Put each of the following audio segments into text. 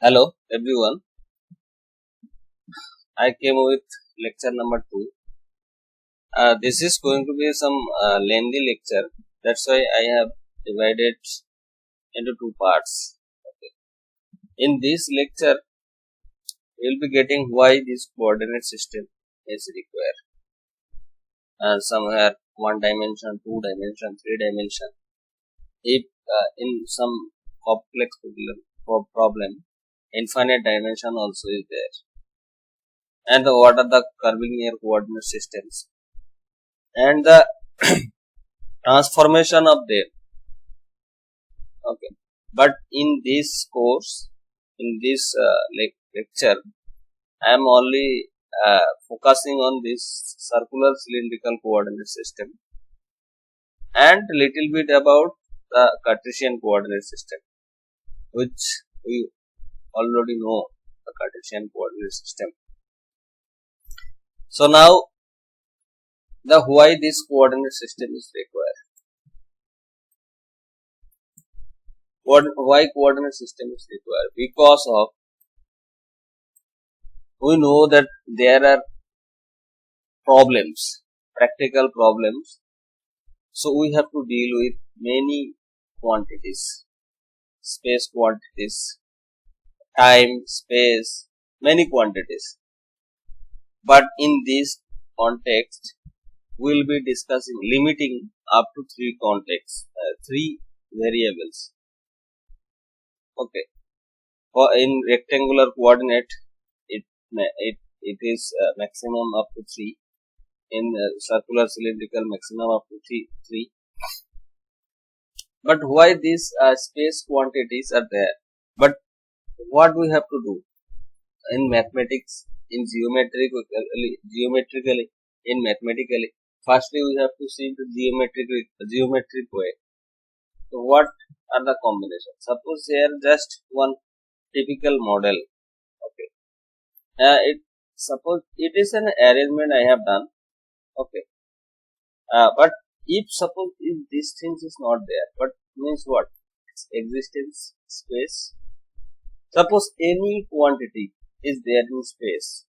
Hello everyone, I came with lecture number 2. This is going to be some lengthy lecture, that's why I have divided into two parts. Okay. In this lecture, we will be getting why this coordinate system is required. Somewhere 1 dimension, 2 dimension, 3 dimension. If in some complex problem, infinite dimension also is there. And what are the curvilinear coordinate systems and the transformation of them. Okay, but in this course, in this lecture, I am only focusing on this circular cylindrical coordinate system and little bit about the Cartesian coordinate system, which we already know the Cartesian coordinate system. So now, the why this coordinate system is required. Why coordinate system is required? Because of we know that there are problems, practical problems. So we have to deal with many quantities, space quantities, time, space, many quantities. But in this context, we will be discussing limiting up to three variables. Okay. For in rectangular coordinate, it is maximum up to 3. In circular cylindrical, maximum up to 3. But why these space quantities are there? But what we have to do in mathematics, in geometrically, in mathematically, firstly we have to see the geometric way. So what are the combinations? Suppose here just one typical model. Okay. Suppose it is an arrangement I have done. Okay. But if suppose if these things is not there, but means what? Its existence, space. Suppose any quantity is there in space.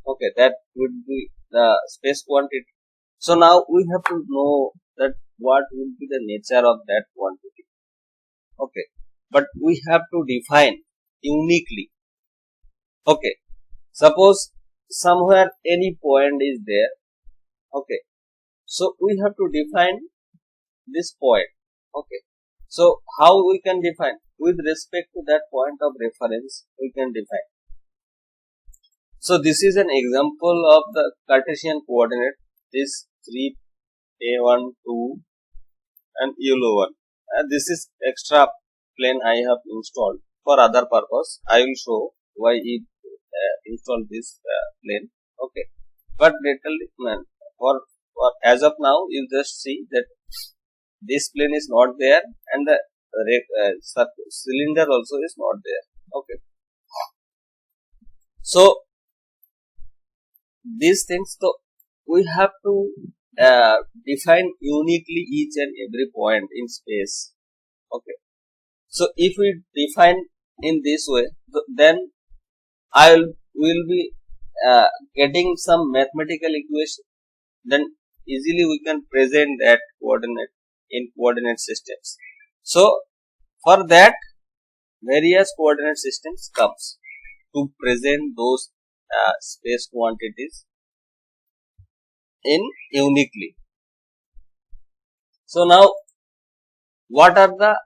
Okay, that would be the space quantity. So now we have to know that what will be the nature of that quantity. Okay, but we have to define uniquely. Okay, suppose somewhere any point is there. Okay, so we have to define this point. Okay, so how we can define? With respect to that point of reference, we can define. So this is an example of the Cartesian coordinate. This 3, A1, 2 and yellow one. This is extra plane I have installed for other purpose. I will show why it install this plane. Okay, but for as of now, you just see that this plane is not there and the cylinder also is not there. Okay, so these things, so we have to define uniquely each and every point in space. Okay, so if we define in this way, then will be getting some mathematical equation. Then easily we can present that coordinate in coordinate systems. So for that, various coordinate systems comes to present those space quantities in uniquely. So now, what are the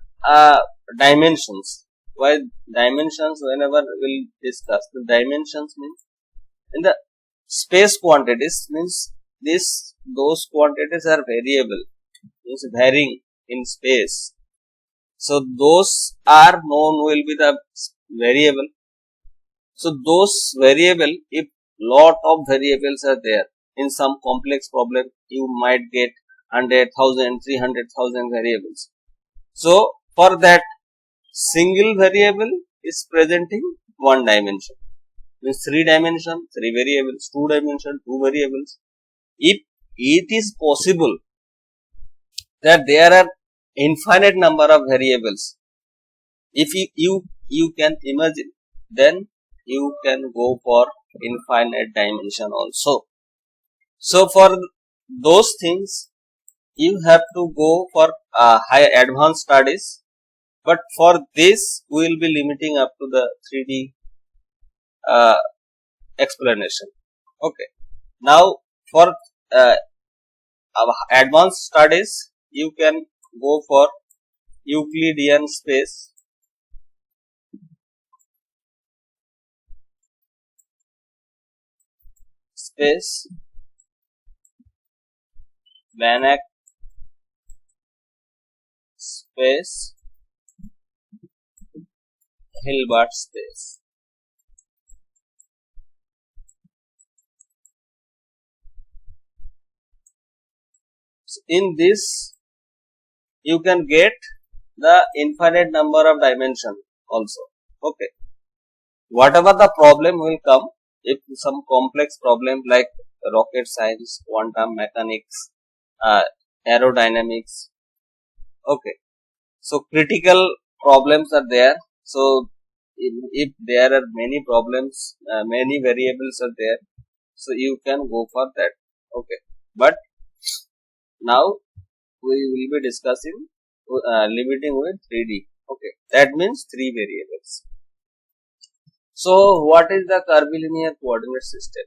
dimensions? Why dimensions? Whenever we'll discuss the dimensions, means in the space quantities, means those quantities are variable, means varying in space. So those are known will be the variable. So those variable, if lot of variables are there in some complex problem, you might get 100,000, 300,000 variables. So for that, single variable is presenting one dimension. Means 3 dimension, 3 variables, 2 dimension, 2 variables. If it is possible that there are infinite number of variables, if you can imagine then you can go for infinite dimension also. So for those things you have to go for high advanced studies, but for this we will be limiting up to the 3D explanation. Okay. Now for advanced studies you can go for Euclidean space, Banach space, Hilbert space. So in this you can get the infinite number of dimension also. Okay. Whatever the problem will come, if some complex problem like rocket science, quantum mechanics, aerodynamics, okay. So critical problems are there. So if there are many problems, many variables are there, so you can go for that. Okay. But now we will be discussing limiting with 3D. Okay. That means 3 variables. So what is the curvilinear coordinate system?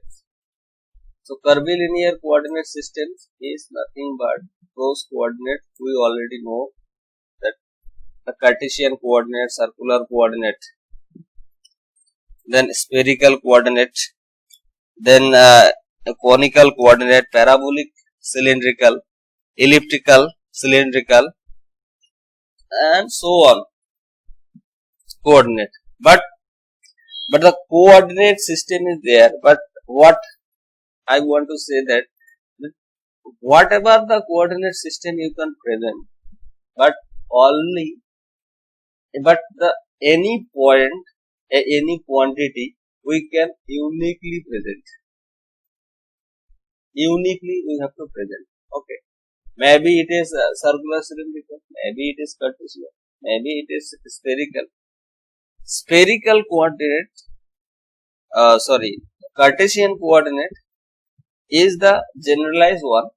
So curvilinear coordinate systems is nothing but those coordinates we already know, that the Cartesian coordinate, circular coordinate, then spherical coordinate, then a conical coordinate, parabolic, cylindrical, elliptical, cylindrical, and so on coordinate. But the coordinate system is there. But what I want to say that whatever the coordinate system you can present, but the any point, any quantity we can uniquely present. Uniquely we have to present. Okay. Maybe it is circular cylindrical, maybe it is Cartesian, maybe it is spherical. Spherical coordinate, Cartesian coordinate is the generalized one.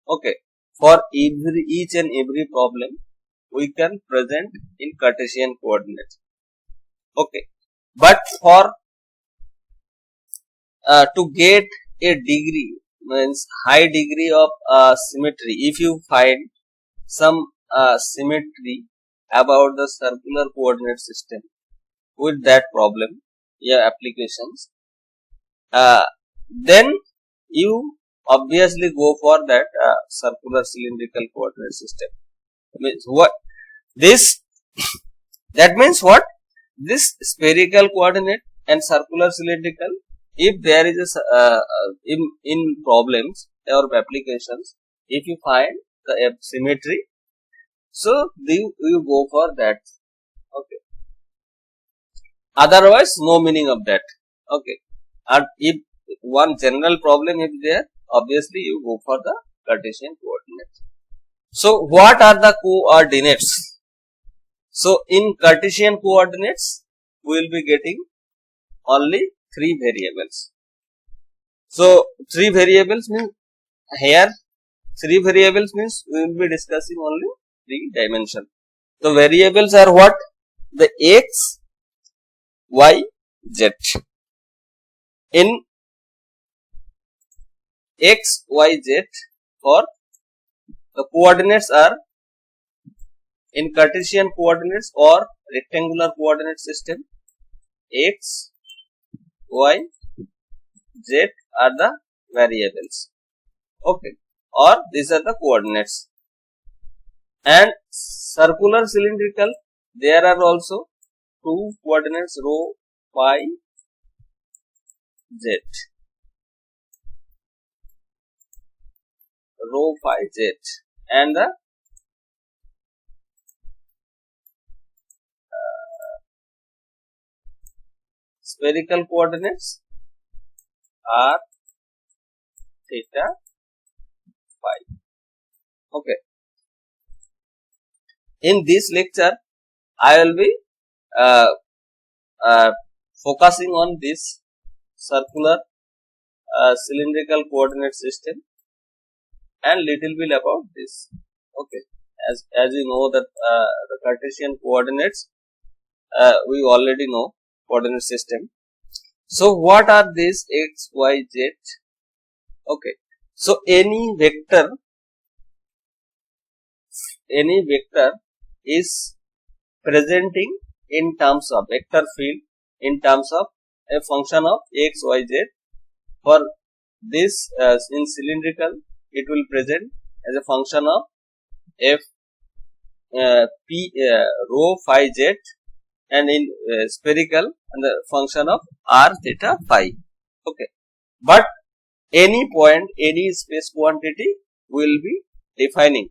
Okay. For each and every problem we can present in Cartesian coordinate. Okay. But for to get a degree, means high degree of symmetry, if you find some symmetry about the circular coordinate system with that problem, applications, then you obviously go for that circular cylindrical coordinate system. Means what this that means what this spherical coordinate and circular cylindrical, if there is a in problems or applications, if you find the symmetry, so you go for that. Okay. Otherwise no meaning of that. Okay. And if one general problem is there, obviously you go for the Cartesian coordinate. So what are the coordinates? So in Cartesian coordinates we will be getting only 3 variables. So 3 variables means here 3 variables means we will be discussing only 3 dimension. The variables are what? The x, y, z. In x, y, z, for the coordinates are in Cartesian coordinates or rectangular coordinate system, x, y, z are the variables. Okay. Or these are the coordinates. And circular cylindrical, there are also 2 coordinates, rho, phi, z. Rho, phi, z. And the spherical coordinates are theta, phi. Okay. In this lecture, I will be focusing on this circular cylindrical coordinate system and little bit about this. Okay, as you know that the Cartesian coordinates we already know coordinate system. So what are these x, y, z? Okay, so any vector is presenting in terms of vector field in terms of a function of x, y, z. For this in cylindrical it will present as a function of f p rho phi z, and in spherical and the function of r theta phi. Okay, but any point, any space quantity will be defining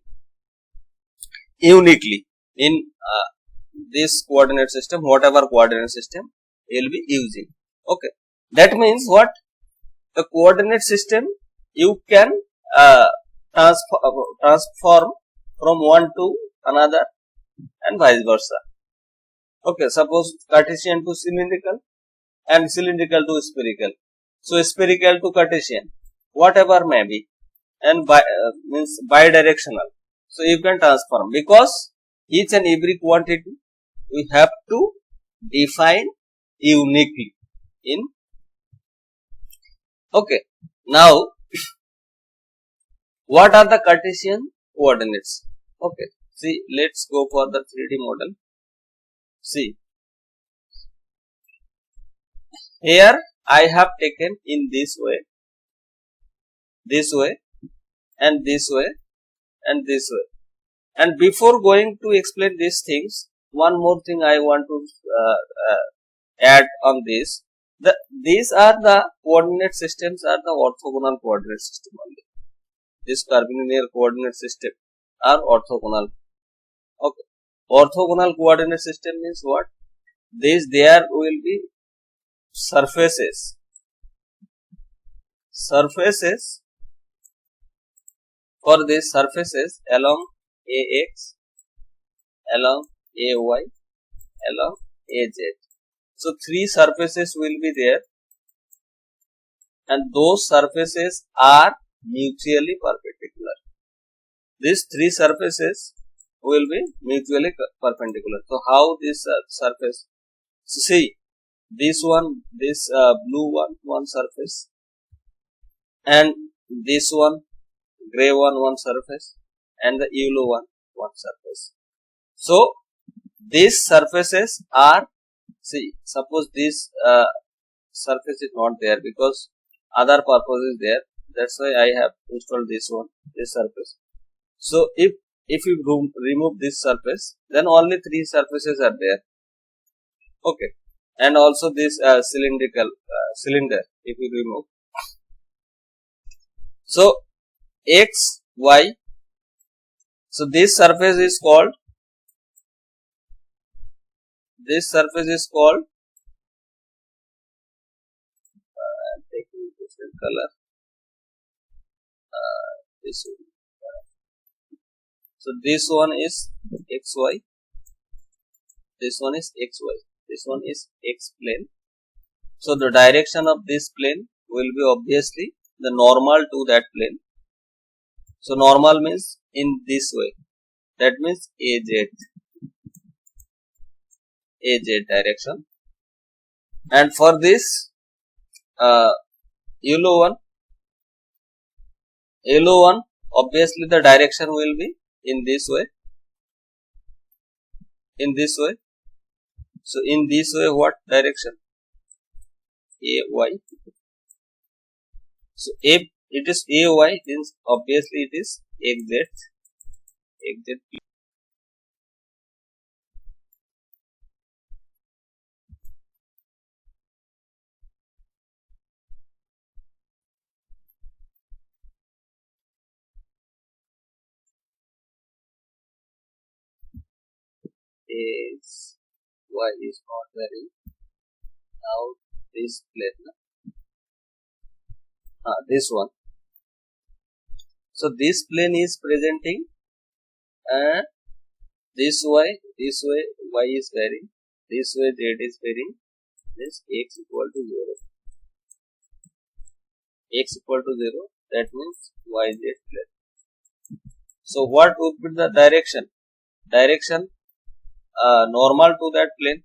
uniquely in this coordinate system, whatever coordinate system you will be using. Okay, that means what? The coordinate system you can transform from one to another and vice versa. Okay, suppose Cartesian to cylindrical and cylindrical to spherical. So spherical to Cartesian, whatever may be, and means bidirectional. So you can transform, because each and every quantity we have to define uniquely in. Okay, now what are the Cartesian coordinates? Okay, see, let's go for the 3D model. See, here I have taken in this way, and this way, and this way. And before going to explain these things, one more thing I want to add on this. These are the coordinate systems are the orthogonal coordinate system only. This curvilinear coordinate system are orthogonal. Okay, orthogonal coordinate system means what? There will be surfaces for these surfaces along AX, along AY, along AZ. So three surfaces will be there, and those surfaces are mutually perpendicular. These three surfaces will be mutually perpendicular. So how this surface? See, this one, this blue one surface, and this one gray one surface, and the yellow one surface. So these surfaces are, see, suppose this surface is not there because other purpose is there. That's why I have installed this surface. So if you remove this surface, then only three surfaces are there. Okay, and also this cylinder, if you remove. So x, y. So this surface is called. Taking different color. This one. So this one is xy. This one is xy. This one is x plane. So the direction of this plane will be obviously the normal to that plane. So normal means in this way. That means AZ direction. And for this yellow one, obviously the direction will be in this way. So in this way, what direction? AY. So if it is AY, then obviously it is XZ. Is Y is not very. Now this plane, this one. So this plane is presenting this way Y is varying, this way Z is varying, this x equal to 0. X equal to 0, that means yz plane. So what would be the direction? Direction normal to that plane.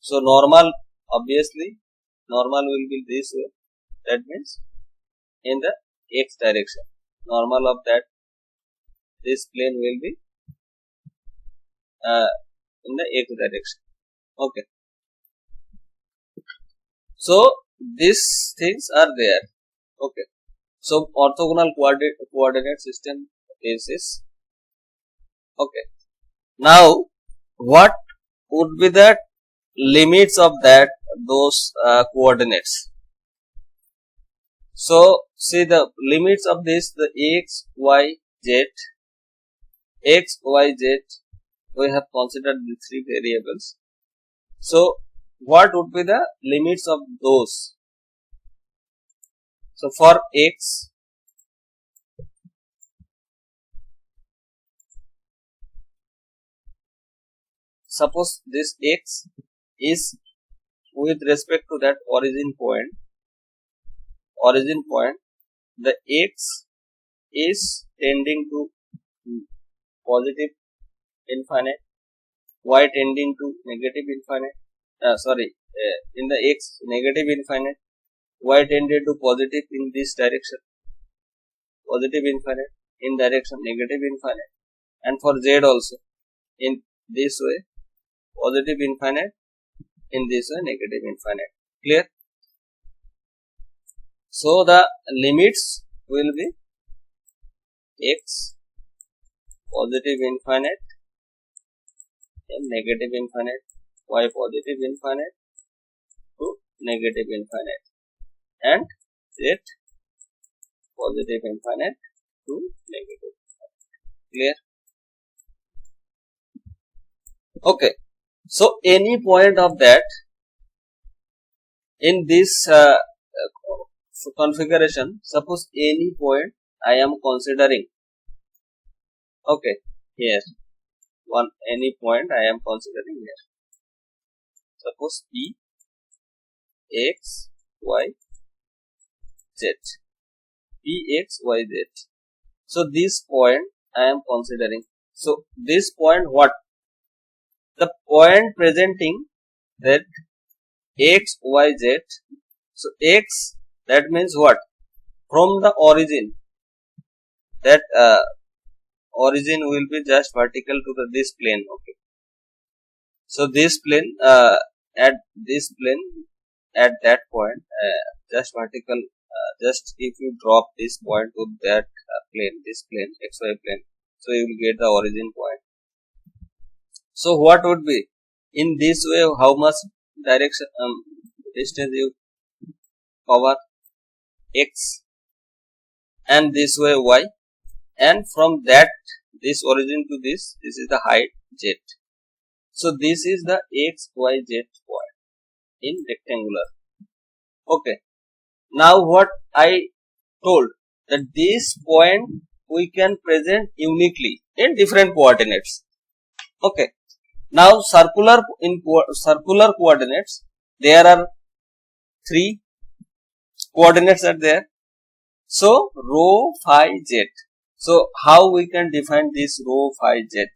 So normal, obviously normal will be this way, that means in the x direction. Normal of that this plane will be in the x direction. Okay. So these things are there. Okay. So orthogonal coordinate system is okay. Now what would be the limits of that those coordinates? So see the limits of this, the x, y, z. X, y, z, we have considered the three variables. So what would be the limits of those? So for x, suppose this x is with respect to that origin point, the x is tending to positive infinite, y tending to negative infinite, in the x negative infinite, y tended to positive in this direction, positive infinite, in direction negative infinite, and for z also in this way, positive infinite, in this way negative infinite. Clear? So the limits will be x positive infinite and negative infinite, y positive infinite to negative infinite, and z positive infinite to negative infinite. Clear? Okay. So any point of that in this configuration, suppose any point I am considering, okay, here any point I am considering here, suppose p x y z, p x y z. So this point I am considering. So this point, what? The point presenting that x y z. So x, that means what? From the origin, that origin will be just vertical to this plane. Okay. So this plane, at this plane, at that point, just vertical, just if you drop this point to that plane, this plane, xy plane, so you will get the origin point. So what would be in this way? How much direction distance you cover? X, and this way y, and from that this origin to this is the height z. So this is the x y z point in rectangular. Okay. Now what I told, that this point we can present uniquely in different coordinates. Okay. Now circular coordinates, there are three coordinates are there. So rho phi z. So how we can define this rho phi z?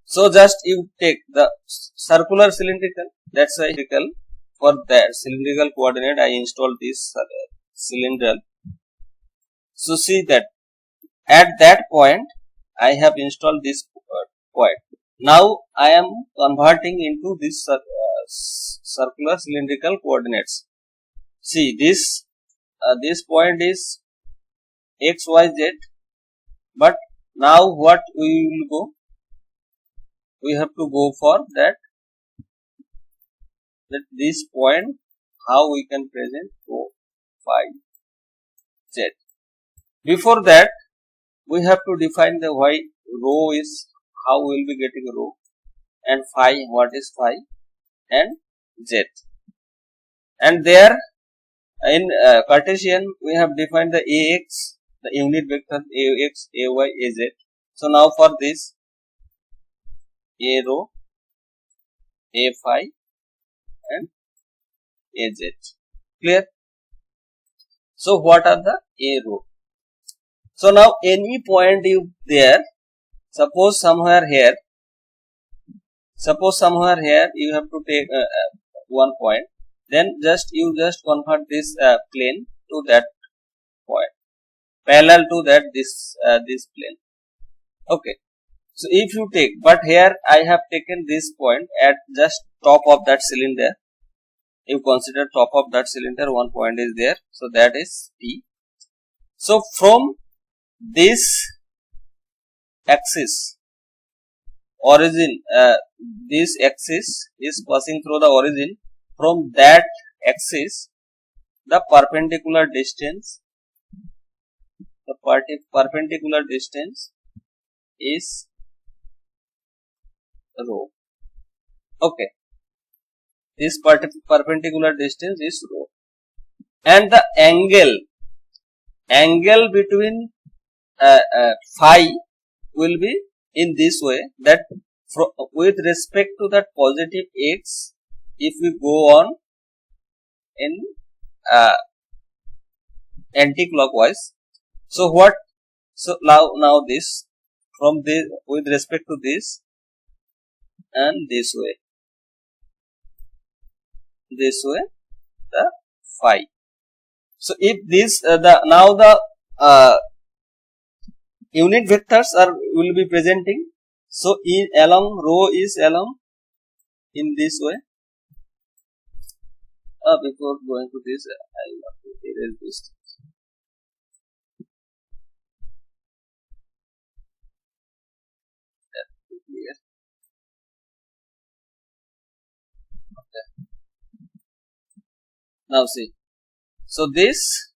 So just you take the circular cylindrical, that's why for that cylindrical coordinate I install this cylindrical. So see that at that point I have installed this point. Now I am converting into this circular cylindrical coordinates. See this point is x y z, but now what we will go? We have to go for that this point, how we can present rho phi z. Before that, we have to define the why rho is, how we will be getting rho, and phi, what is phi, and z. And there in Cartesian we have defined the ax, the unit vector ax, ay, az. So now for this a rho, A phi and AZ. Clear? So what are the A rho? So now any point you there, suppose somewhere here you have to take one point, then you just convert this plane to that point, parallel to that this plane. Okay. So if you take, but here I have taken this point at just top of that cylinder. You consider top of that cylinder, one point is there, so that is P. So from this axis, origin, this axis is passing through the origin. From that axis, the perpendicular distance is rho. Okay, this perpendicular distance is rho, and the angle between phi will be in this way, that with respect to that positive x, if we go on in anti-clockwise, so what? So now this, from this with respect to this and this way the phi. So if this now the unit vectors will be presenting. So along rho is along in this way. Before going to this, I will have to erase this. Here. Okay. Now see. So this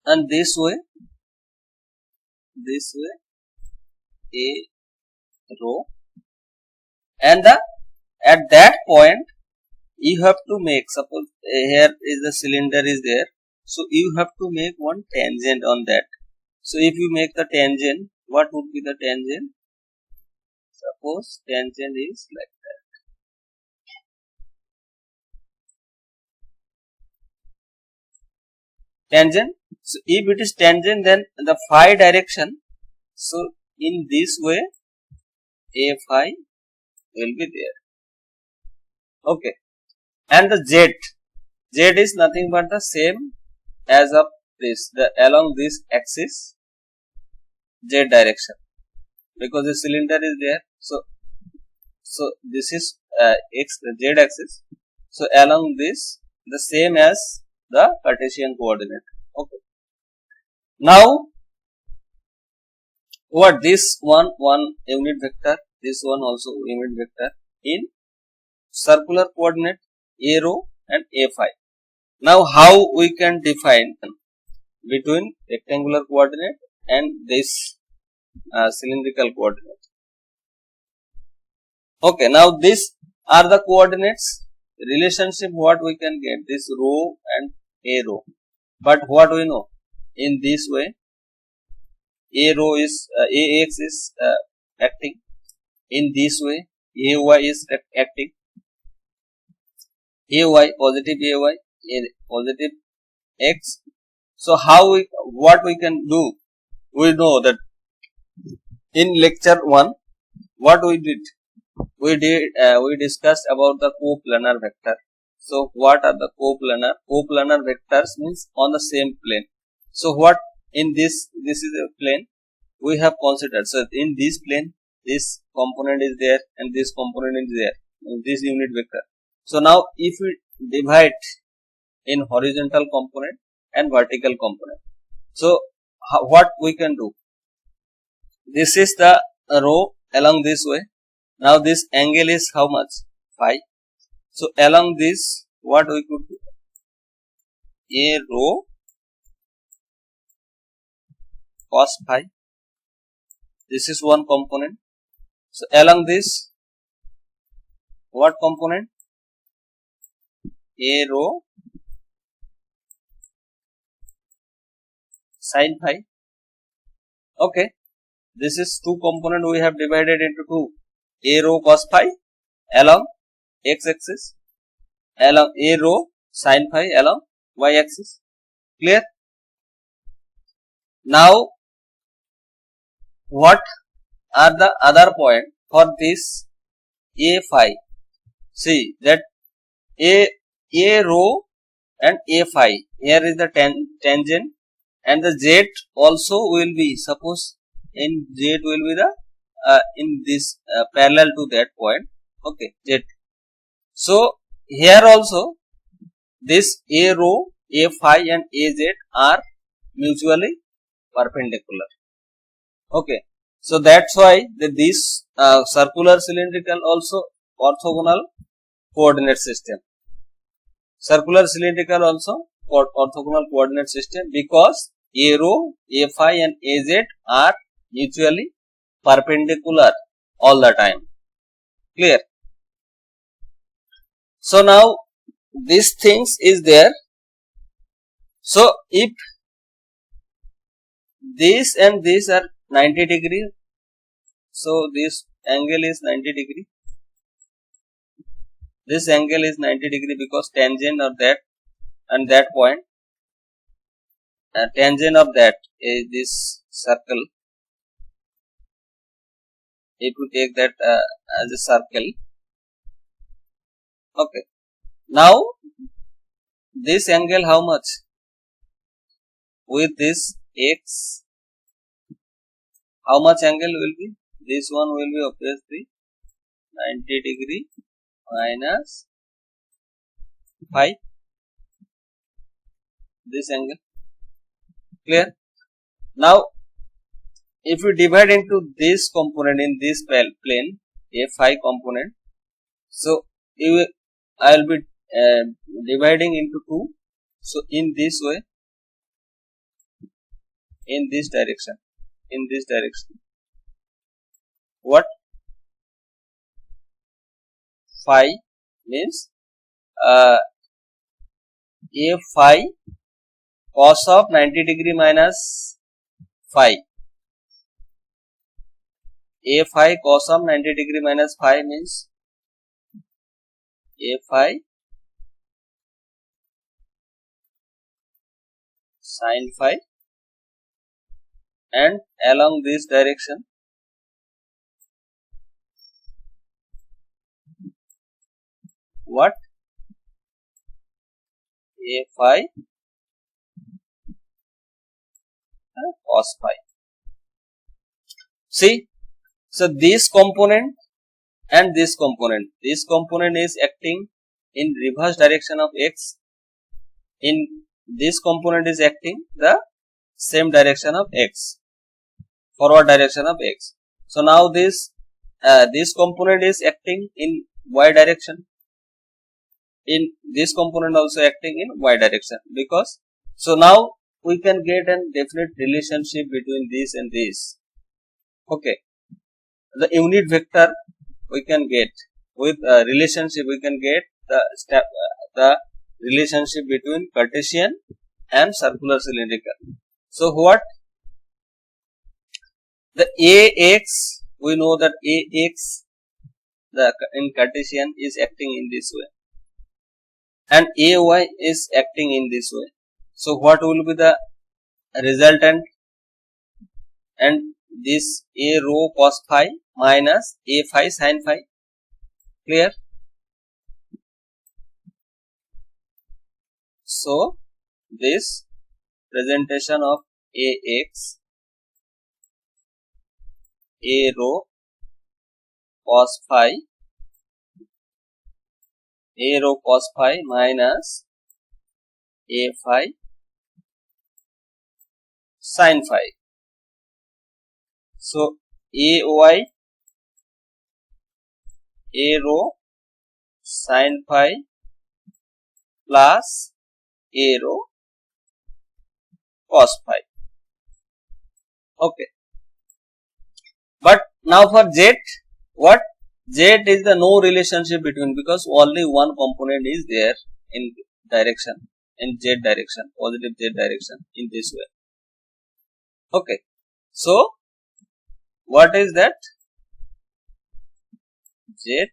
and this way A rho, and at that point you have to make, suppose here is the cylinder is there, so you have to make one tangent on that. So if you make the tangent, what would be the tangent? Suppose tangent is like that. Tangent. So if it is tangent, then the phi direction. So in this way, A phi will be there. Okay. And the Z is nothing but the same as of this, along this axis, Z direction, because the cylinder is there. So this is Z axis. So along this, the same as the Cartesian coordinate. Okay. Now what this one unit vector, this one also unit vector in circular coordinate A rho and A phi. Now how we can define between rectangular coordinate and this cylindrical coordinate? Okay, now these are the coordinates relationship, what we can get, this rho and A rho. But what we know, in this way A rho is AX is acting, in this way AY is acting, AY positive AY, positive X. So what we can do, we know that in lecture 1 what we did, we discussed about the coplanar vector. So what are the coplanar? Coplanar vectors means on the same plane. So what in this is a plane we have considered. So in this plane, this component is there and this component is there, this unit vector. So now if we divide in horizontal component and vertical component, so what we can do, this is the rho along this way. Now this angle is how much? Phi. So along this, what we could do? A rho cos phi. This is one component. So along this, what component? A rho sin phi. Okay. this is two component we have divided into two. A rho cos phi along x axis, along A rho sin phi along y axis. Clear? Now, what are the other point for this A phi? See that A rho and A phi, here is the tangent, and the z also will be, suppose in z will be the in this parallel to that point, okay, z. So here also this A rho, A phi and A z are mutually perpendicular, okay. So that's why this circular cylindrical also orthogonal coordinate system. Circular cylindrical also orthogonal coordinate system, because A rho, A phi and A z are mutually perpendicular all the time. Clear? So now these things is there. So if this and this are 90 degree, so this angle is 90 degree. This angle is 90 degree because tangent of that and that point, tangent of that is this circle. If you take that as a circle, okay. Now this angle how much? With this x, how much angle will be? This one will be obviously 90 degree minus phi, this angle. Clear? Now if you divide into this component in this plane, A phi component, so I will be dividing into two. So in this way, in this direction, what? Phi means A phi cos of 90 degree minus phi. A phi cos of 90 degree minus phi means A phi sin phi, and along this direction what? A phi cos phi. See, so this component and this component is acting in reverse direction of x, in this component is acting the same direction of x, forward direction of x. So now this component is acting in y direction, in this component also acting in y direction, because so now we can get a definite relationship between this and this, okay. The unit vector we can get with relationship, we can get the relationship between Cartesian and circular cylindrical. So what? The Ax, we know that Ax in Cartesian is acting in this way, and Ay is acting in this way. So what will be the resultant? And this A rho cos phi minus A phi sin phi. Clear? So this presentation of Ax, A rho cos phi, A rho cos phi minus A phi sin phi. So Ay, A rho sin phi plus A rho cos phi. Okay. But now for Z, what? Z is the no relationship between, because only one component is there in direction, in Z direction, positive Z direction, in this way. Okay. So what is that? Z,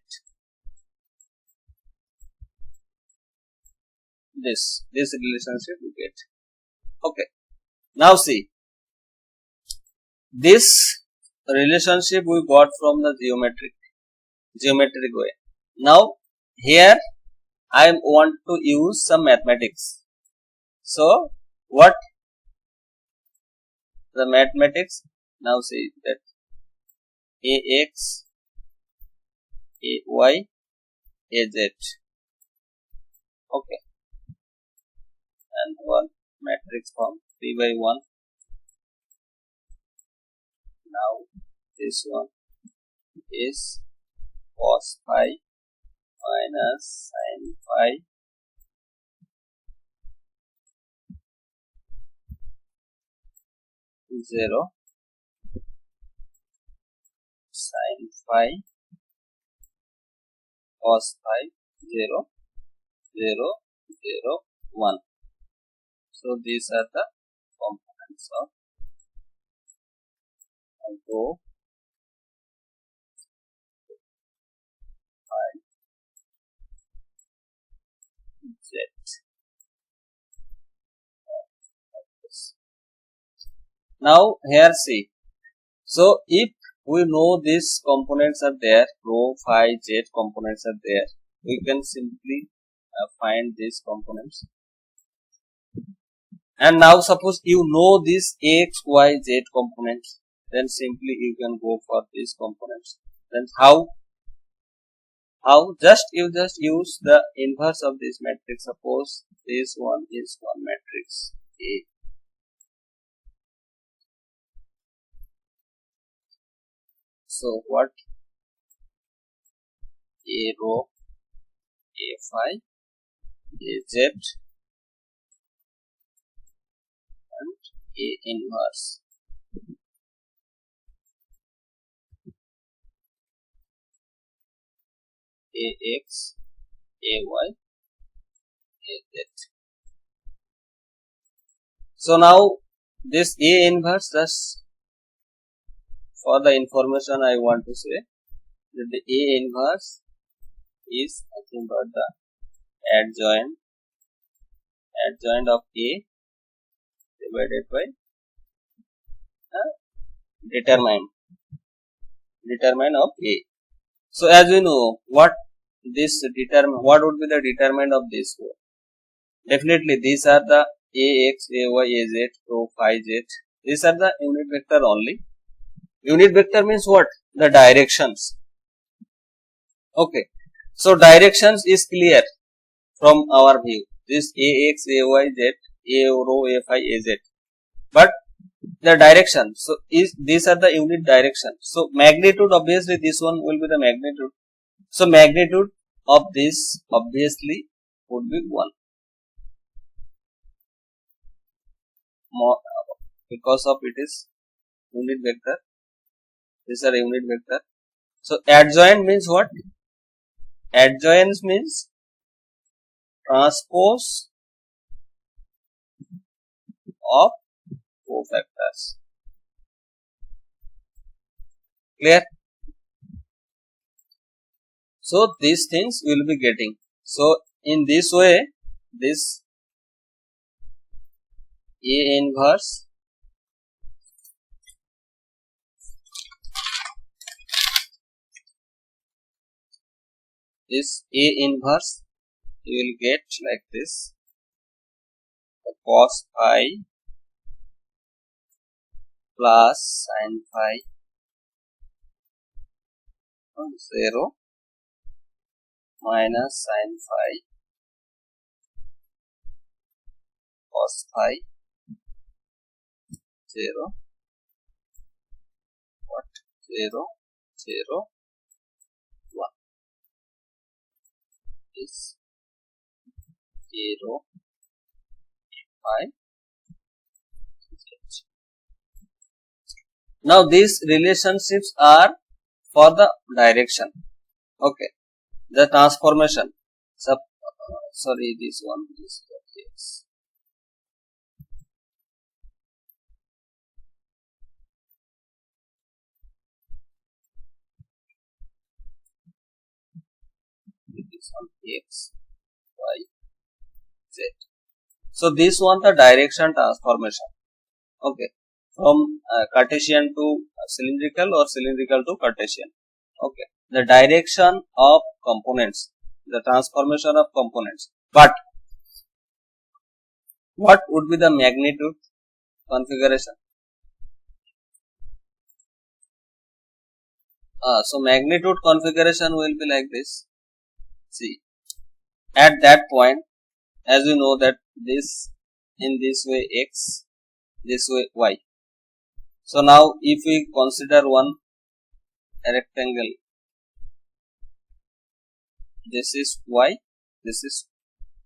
this relationship you get. Okay. Now see, this relationship we got from the geometric way. Now here I want to use some mathematics. So what the mathematics? Now see that ax, ay, az. Okay, and one matrix form 3 by 1. Now this one is cos phi minus sin phi zero sin phi cos phi 0 0 0 1. So these are the components of rho phi z. Now here see, so if we know these components are there, rho phi z components are there, we can simply find these components. And now suppose you know these x, y, z components, then simply you can go for these components. Then how? You just use the inverse of this matrix. Suppose this one is one matrix A. So what? A rho, A phi, A z, and A inverse. Ax, Ay, Az. So now this A inverse, just for the information I want to say that the A inverse is nothing but the adjoint of A divided by determinant of A. So as we know, what would be the determinant of this? Definitely these are the Ax, Ay, Az, rho, phi, z. These are the unit vector only. Unit vector means what? The directions. Okay. So directions is clear from our view. This Ax, Ay, z, A rho, A phi, Az. But the direction, so these are the unit direction. So magnitude, obviously this one will be the magnitude. So magnitude of this obviously would be 1. More, because of it is unit vector. These are unit vector. So adjoint means what? Adjoint means transpose of cofactors. Clear? So these things we will be getting. So in this way, this A inverse you will get like this, the cos phi plus sin phi 0 minus sin phi cos phi 0 0 0 1 is 0 phi. Now these relationships are for the direction. Okay, the transformation. Sorry, this one is yes. this one x, y, z. So this one the direction transformation. Okay, from Cartesian to cylindrical or cylindrical to Cartesian. Okay, the direction of components, the transformation of components. But what would be the magnitude configuration? So magnitude configuration will be like this. See, at that point, as we know that this in this way x, this way y. So now if we consider one rectangle, this is y, this is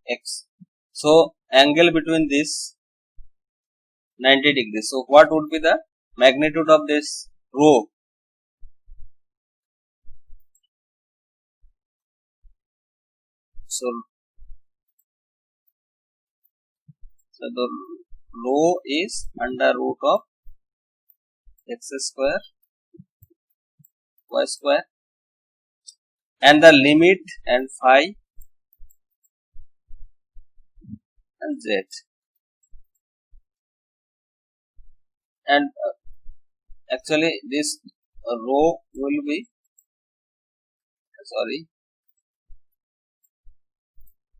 x. So angle between this 90 degrees. So what would be the magnitude of this rho? So the rho is under root of x square y square, and the limit and phi and z, and actually this rho will be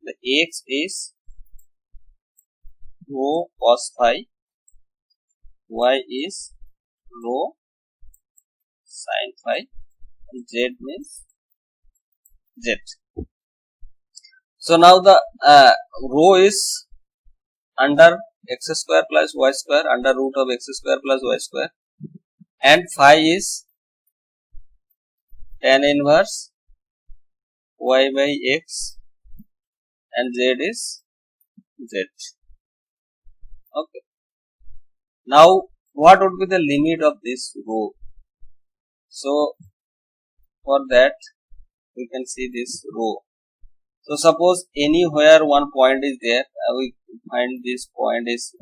the x is rho cos phi, y is rho sin phi, and z means z. So now the rho is under x square plus y square under root of x square plus y square, and phi is tan inverse y by x, and z is z. Okay. Now what would be the limit of this rho? So for that we can see this rho. So suppose anywhere one point is there, we find this point is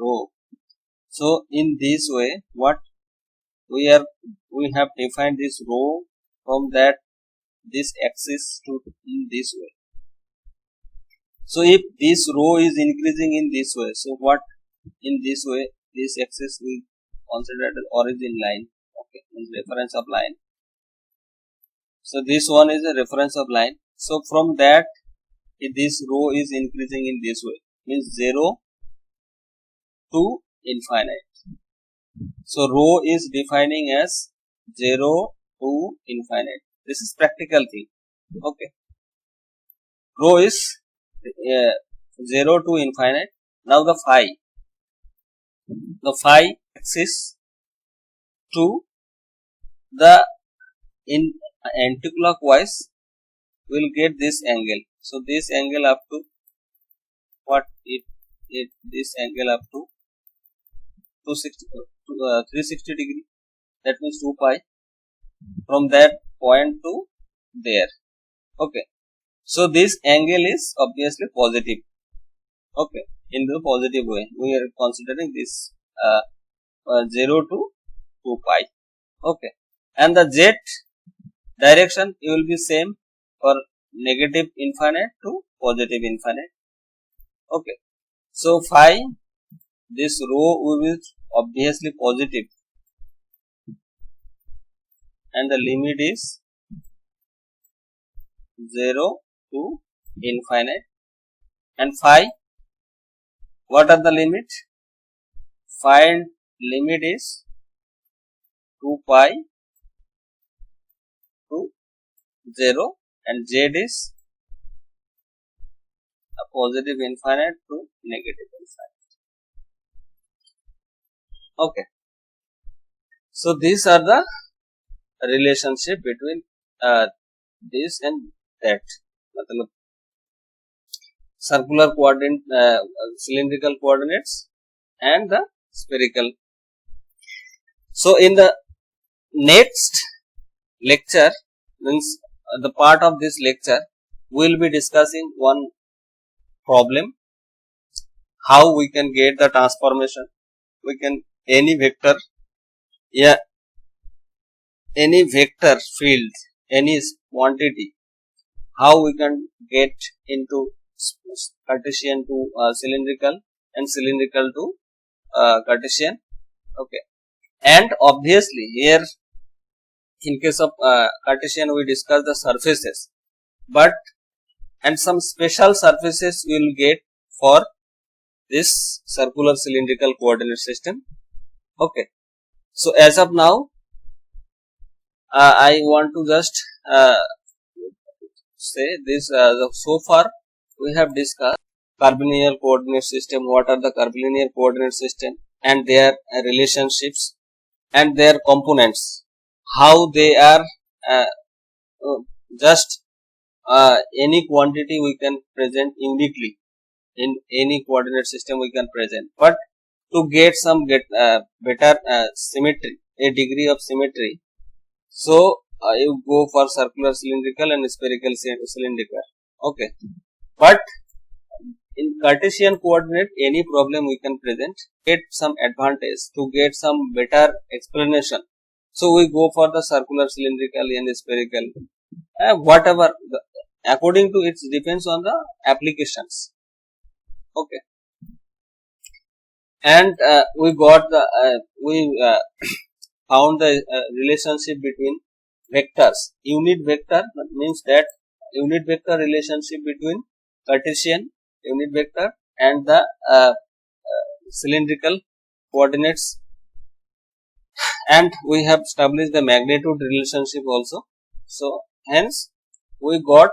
rho. So in this way, what we have defined this rho from that this axis to in this way. So if this rho is increasing in this way, so what in this way, this axis we consider the origin line. Okay, means reference of line. So this one is a reference of line. So from that, if this rho is increasing in this way, means 0 to infinite. So rho is defining as 0 to infinite. This is practical thing. Okay. Rho is 0 to infinite. Now the phi axis to the in anticlockwise will get this angle. So this angle up to what this angle up to 360 degree, that means 2 pi from that point to there. Okay, so this angle is obviously positive. Okay, in the positive way we are considering this 0 to 2 pi. Okay, and the z direction it will be same for negative infinite to positive infinite. Okay, so phi, this rho will be obviously positive, and the limit is 0 to infinite, and phi, what are the limit? Phi limit is 2 pi to 0, and z is a positive infinite to negative infinite. Okay, so these are the relationship between this and that. मतलब circular coordinate, cylindrical coordinates and the spherical. So in the next lecture, means the part of this lecture, we will be discussing one problem, how we can get the transformation. We can any vector, any vector field, any quantity, how we can get into Cartesian to cylindrical and cylindrical to Cartesian. Okay, and obviously here in case of Cartesian we discuss the surfaces, but and some special surfaces we will get for this circular cylindrical coordinate system. Okay, so as of now I want to just say this. So far we have discussed curvilinear coordinate system, what are the curvilinear coordinate system and their relationships and their components, how they are just any quantity we can present uniquely in any coordinate system we can present, but to get some better symmetry, a degree of symmetry, so you go for circular cylindrical and spherical cylindrical. Okay, but in Cartesian coordinate any problem we can present, get some advantage, to get some better explanation, so we go for the circular cylindrical and spherical, whatever according to it depends on the applications. Okay, and we got the found the relationship between vectors. Unit vector means that unit vector relationship between Cartesian unit vector and the cylindrical coordinates, and we have established the magnitude relationship also. So hence we got